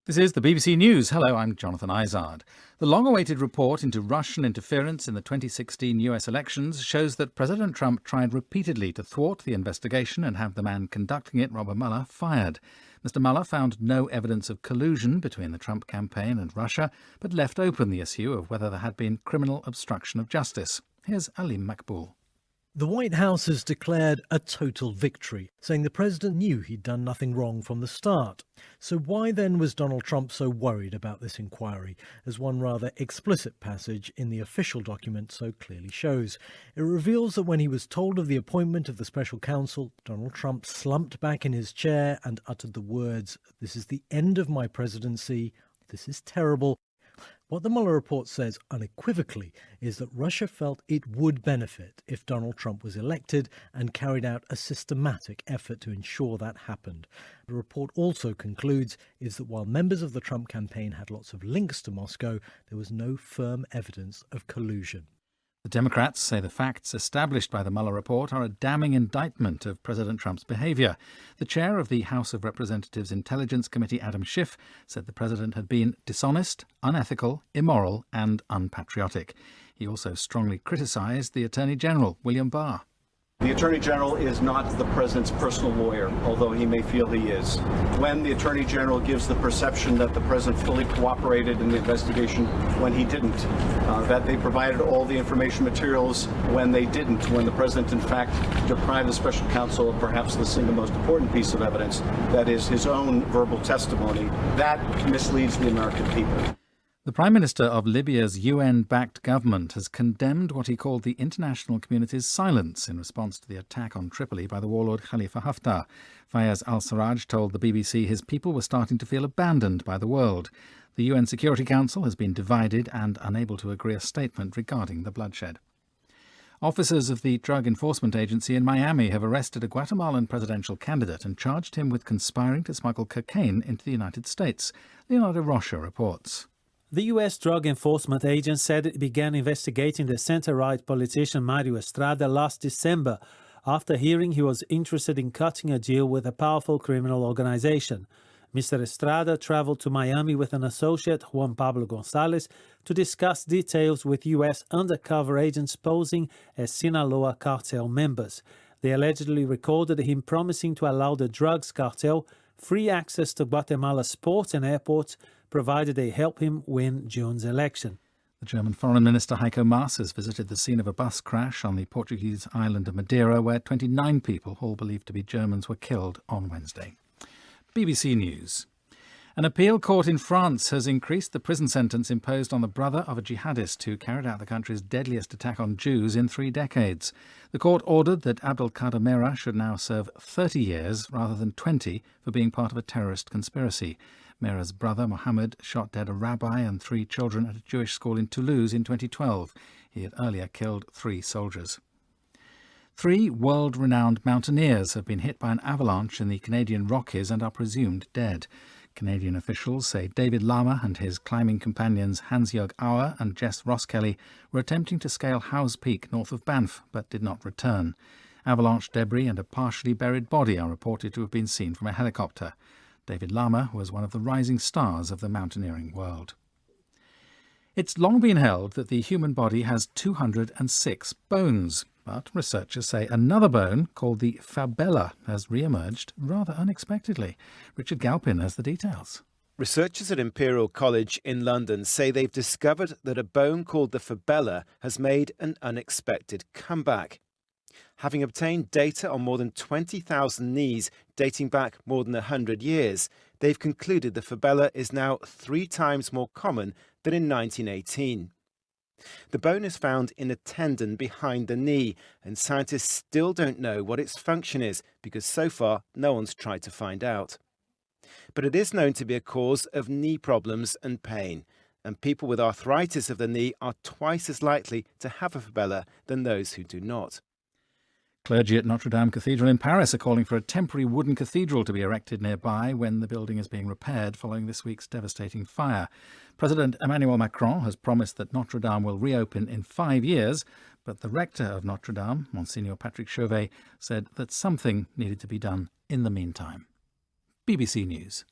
This is the BBC News. Hello, I'm Jonathan Izard. The long-awaited report into Russian interference in the 2016 US elections shows that President Trump tried repeatedly to thwart the investigation and have the man conducting it, Robert Mueller, fired. Mr. Mueller found no evidence of collusion between the Trump campaign and Russia, but left open the issue of whether there had been criminal obstruction of justice. Here's Alim Makboul. The White House has declared a total victory, saying the president knew he'd done nothing wrong from the start. So why then was Donald Trump so worried about this inquiry, as one rather explicit passage in the official document so clearly shows? It reveals that when he was told of the appointment of the special counsel, Donald Trump slumped back in his chair and uttered the words, "This is the end of my presidency. This is terrible." What the Mueller report says unequivocally is that Russia felt it would benefit if Donald Trump was elected and carried out a systematic effort to ensure that happened. The report also concludes is that while members of the Trump campaign had lots of links to Moscow, there was no firm evidence of collusion. The Democrats say the facts established by the Mueller report are a damning indictment of President Trump's behaviour. The chair of the House of Representatives Intelligence Committee, Adam Schiff, said the president had been dishonest, unethical, immoral and unpatriotic. He also strongly criticised the Attorney General, William Barr. The Attorney General is not the President's personal lawyer, although he may feel he is. When the Attorney General gives the perception that the President fully cooperated in the investigation when he didn't, that they provided all the information materials when they didn't, when the President, in fact, deprived the special counsel of perhaps the single most important piece of evidence, that is his own verbal testimony, that misleads the American people. The Prime Minister of Libya's UN-backed government has condemned what he called the international community's silence in response to the attack on Tripoli by the warlord Khalifa Haftar. Fayez al-Sarraj told the BBC his people were starting to feel abandoned by the world. The UN Security Council has been divided and unable to agree a statement regarding the bloodshed. Officers of the Drug Enforcement Agency in Miami have arrested a Guatemalan presidential candidate and charged him with conspiring to smuggle cocaine into the United States. Leonardo Rocha reports. The U.S. Drug Enforcement Agency said it began investigating the centre-right politician Mario Estrada last December after hearing he was interested in cutting a deal with a powerful criminal organization. Mr. Estrada traveled to Miami with an associate, Juan Pablo Gonzalez, to discuss details with U.S. undercover agents posing as Sinaloa cartel members. They allegedly recorded him promising to allow the drugs cartel free access to Guatemala's ports and airports, provided they help him win June's election. The German Foreign Minister Heiko Maas has visited the scene of a bus crash on the Portuguese island of Madeira, where 29 people, all believed to be Germans, were killed on Wednesday. BBC News. An appeal court in France has increased the prison sentence imposed on the brother of a jihadist who carried out the country's deadliest attack on Jews in 3 decades. The court ordered that Abdelkader Merah should now serve 30 years rather than 20 for being part of a terrorist conspiracy. Merah's brother, Mohammed, shot dead a rabbi and 3 children at a Jewish school in Toulouse in 2012. He had earlier killed 3 soldiers. 3 world-renowned mountaineers have been hit by an avalanche in the Canadian Rockies and are presumed dead. Canadian officials say David Lama and his climbing companions Hans-Jörg Auer and Jess Roskelley were attempting to scale Howse Peak north of Banff but did not return. Avalanche debris and a partially buried body are reported to have been seen from a helicopter. David Lama was one of the rising stars of the mountaineering world. It's long been held that the human body has 206 bones, but researchers say another bone, called the fabella, has re-emerged rather unexpectedly. Richard Galpin has the details. Researchers at Imperial College in London say they've discovered that a bone called the fabella has made an unexpected comeback. Having obtained data on more than 20,000 knees dating back more than 100 years, they've concluded the fabella is now 3 times more common than in 1918. The bone is found in a tendon behind the knee, and scientists still don't know what its function is because so far no one's tried to find out. But it is known to be a cause of knee problems and pain, and people with arthritis of the knee are twice as likely to have a fabella than those who do not. Clergy at Notre Dame Cathedral in Paris are calling for a temporary wooden cathedral to be erected nearby when the building is being repaired following this week's devastating fire. President Emmanuel Macron has promised that Notre Dame will reopen in 5 years, but the rector of Notre Dame, Monsignor Patrick Chauvet, said that something needed to be done in the meantime. BBC News.